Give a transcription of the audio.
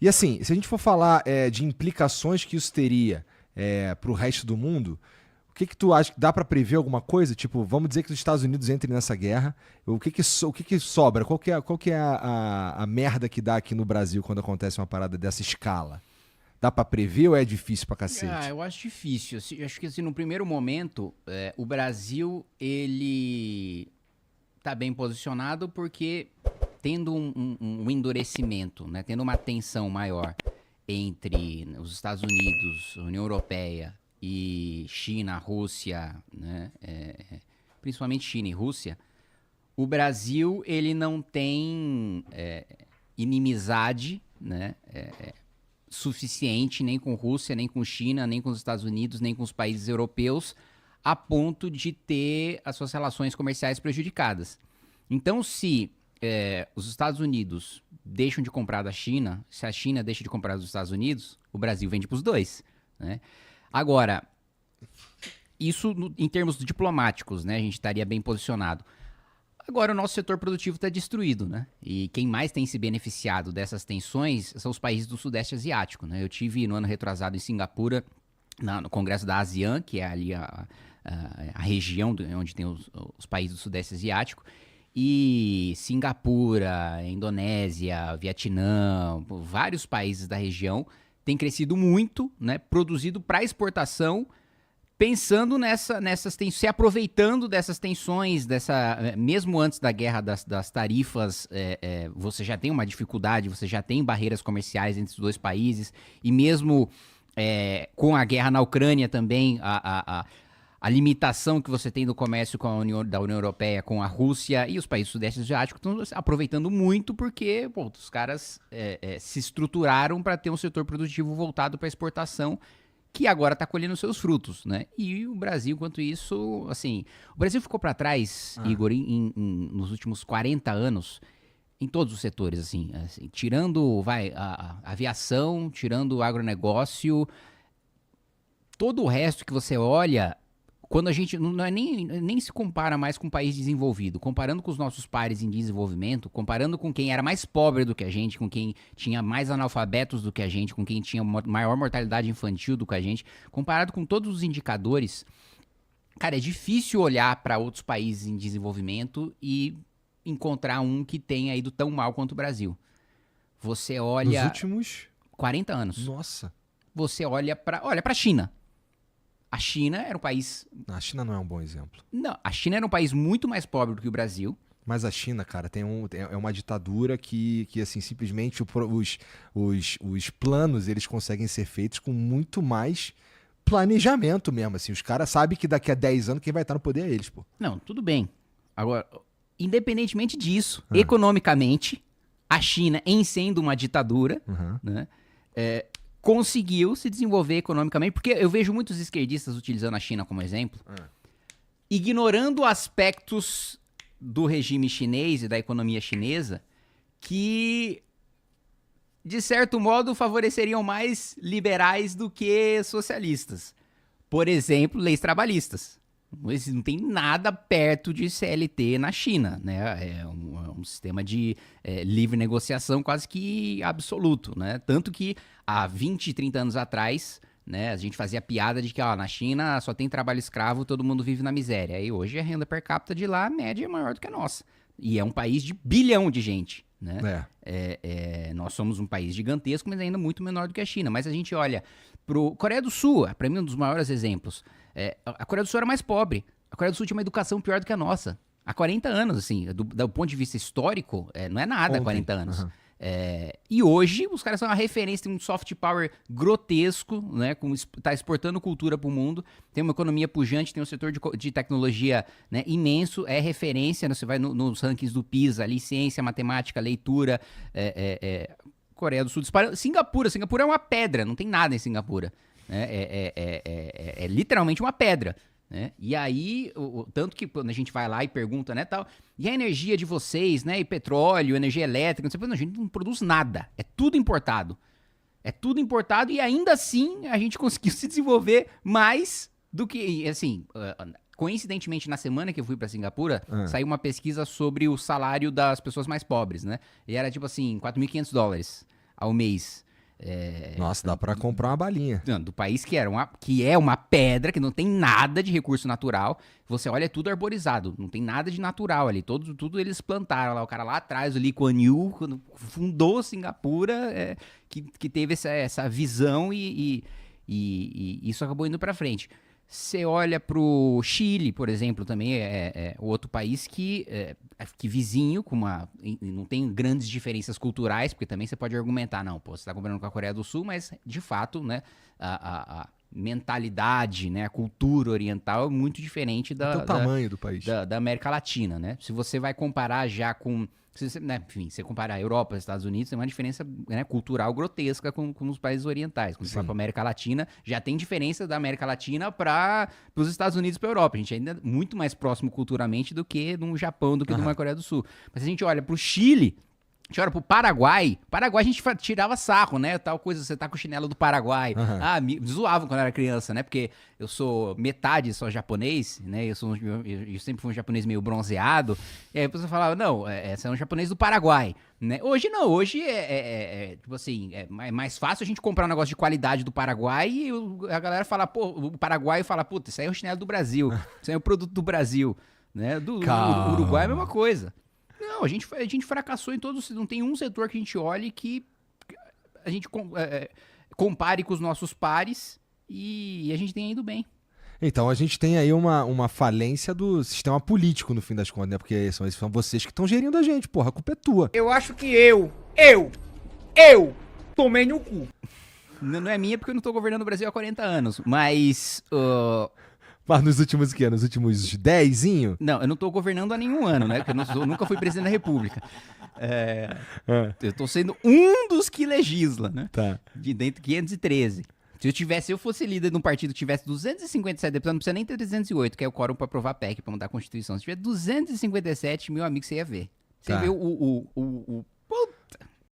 E assim, se a gente for falar de implicações que isso teria para o resto do mundo, o que tu acha que dá para prever alguma coisa? Tipo, vamos dizer que os Estados Unidos entrem nessa guerra, o que que sobra? Qual que é a merda que dá aqui no Brasil quando acontece uma parada dessa escala? Dá para prever ou é difícil pra cacete? Eu acho difícil. Eu acho que assim, no primeiro momento, o Brasil, ele tá bem posicionado porque tendo um endurecimento, né, tendo uma tensão maior entre os Estados Unidos, União Europeia e China, Rússia, né, principalmente China e Rússia, o Brasil ele não tem inimizade, né, suficiente nem com Rússia, nem com China, nem com os Estados Unidos, nem com os países europeus, a ponto de ter as suas relações comerciais prejudicadas. Então, se os Estados Unidos deixam de comprar da China, se a China deixa de comprar dos Estados Unidos, o Brasil vende para os dois, né? Agora, isso em termos diplomáticos, né, a gente estaria bem posicionado. Agora o nosso setor produtivo está destruído, né? E quem mais tem se beneficiado dessas tensões são os países do Sudeste Asiático, né? Eu tive no ano retrasado em Singapura, no Congresso da ASEAN, que é ali a região onde tem os países do Sudeste Asiático, e Singapura, Indonésia, Vietnã, vários países da região têm crescido muito, né? Produzido para exportação, pensando nessas tensões, se aproveitando dessas tensões, mesmo antes da guerra das tarifas, você já tem uma dificuldade, você já tem barreiras comerciais entre os dois países, e mesmo com a guerra na Ucrânia também, a limitação que você tem do comércio da União Europeia com a Rússia e os países do Sudeste Asiático estão aproveitando muito porque os caras se estruturaram para ter um setor produtivo voltado para exportação, que agora está colhendo seus frutos, né? E o Brasil, enquanto isso, assim, o Brasil ficou para trás, Igor, nos últimos 40 anos, em todos os setores, assim tirando, a aviação, tirando o agronegócio, todo o resto que você olha, quando a gente não nem se compara mais com um país desenvolvido, comparando com os nossos pares em desenvolvimento, comparando com quem era mais pobre do que a gente, com quem tinha mais analfabetos do que a gente, com quem tinha maior mortalidade infantil do que a gente, comparado com todos os indicadores, cara, é difícil olhar para outros países em desenvolvimento e encontrar um que tenha ido tão mal quanto o Brasil. Você olha... Nos últimos 40 anos. Nossa. Você olha para a China. A China era um país... A China não é um bom exemplo. Não, a China era um país muito mais pobre do que o Brasil. Mas a China, cara, é uma ditadura que assim, simplesmente os planos eles conseguem ser feitos com muito mais planejamento mesmo. Assim, os caras sabem que daqui a 10 anos quem vai estar no poder é eles, pô. Não, tudo bem. Agora, independentemente disso, economicamente, a China, em sendo uma ditadura, né, conseguiu se desenvolver economicamente, porque eu vejo muitos esquerdistas utilizando a China como exemplo, ignorando aspectos do regime chinês e da economia chinesa que, de certo modo, favoreceriam mais liberais do que socialistas. Por exemplo, leis trabalhistas. Não tem nada perto de CLT na China, né? É um sistema de livre negociação quase que absoluto, né? Tanto que há 20, 30 anos atrás, né, a gente fazia piada de que na China só tem trabalho escravo, todo mundo vive na miséria. E hoje a renda per capita de lá, a média, é maior do que a nossa. E é um país de bilhão de gente, né? Nós somos um país gigantesco, mas ainda muito menor do que a China. Mas a gente olha pro Coreia do Sul, para mim um dos maiores exemplos. A Coreia do Sul era mais pobre. A Coreia do Sul tinha uma educação pior do que a nossa. Há 40 anos, assim, do ponto de vista histórico, não é nada há 40 anos. E hoje os caras são uma referência, tem um soft power grotesco, né? Tá exportando cultura pro mundo, tem uma economia pujante, tem um setor de tecnologia, né, imenso, é referência, né, você vai nos rankings do PISA ali, ciência, matemática, leitura, Coreia do Sul disparando. Singapura é uma pedra, não tem nada em Singapura. É literalmente uma pedra. Né? E aí, tanto que quando a gente vai lá e pergunta, né, tal, e a energia de vocês, né, e petróleo, energia elétrica, não, a gente não produz nada, é tudo importado. E ainda assim a gente conseguiu se desenvolver mais do que, assim, coincidentemente na semana que eu fui pra Singapura, saiu uma pesquisa sobre o salário das pessoas mais pobres, né, e era tipo assim, $4.500 ao mês. Nossa, dá pra comprar uma balinha. Não, do país que é uma pedra, que não tem nada de recurso natural. Você olha, é tudo arborizado, não tem nada de natural ali. Tudo eles plantaram lá. O cara lá atrás, o Lee Kuan Yew, quando fundou Singapura, que teve essa visão e isso acabou indo pra frente. Você olha pro Chile, por exemplo, também é outro país que vizinho, não tem grandes diferenças culturais, porque também você pode argumentar, não, pô, você está comparando com a Coreia do Sul, mas de fato, né, a mentalidade, né, a cultura oriental é muito diferente O tamanho do país. Da América Latina, né? Se você vai comparar já com... enfim, você comparar a Europa e os Estados Unidos, tem uma diferença, né, cultural grotesca com os países orientais. Quando você vai para a América Latina, já tem diferença da América Latina para os Estados Unidos e para a Europa. A gente ainda é muito mais próximo culturalmente do que no Japão, do que numa Coreia do Sul. Mas se a gente olha para o Chile... A gente olha pro Paraguai a gente tirava sarro, né? Tal coisa, você tá com o chinelo do Paraguai. Me zoavam quando eu era criança, né? Porque eu sou só japonês, né? Eu sempre fui um japonês meio bronzeado. E aí você falava, não, você é um japonês do Paraguai, né? Hoje não, hoje tipo assim, é mais fácil a gente comprar um negócio de qualidade do Paraguai e a galera fala, pô, o Paraguai fala, puta, isso aí é o chinelo do Brasil, isso aí é o produto do Brasil, né? Do Uruguai é a mesma coisa. Não, a gente fracassou em todos. Não tem um setor que a gente olhe que a gente compare com os nossos pares e a gente tem ido bem. Então a gente tem aí uma falência do sistema político, no fim das contas, né? Porque são vocês que estão gerindo a gente, porra, a culpa é tua. Eu acho que eu tomei no cu. Não é minha porque eu não tô governando o Brasil há 40 anos, mas... Mas nos últimos que Nos últimos 10? Não, eu não tô governando há nenhum ano, né? Porque eu nunca fui presidente da República. Eu tô sendo um dos que legisla, né? Tá. De dentro de 513. Se eu fosse líder de um partido que tivesse 257 deputados, não precisa nem ter 308, que é o quórum pra aprovar a PEC, pra mudar a Constituição. Se tiver 257, meu amigo, você ia ver. Você ia ver o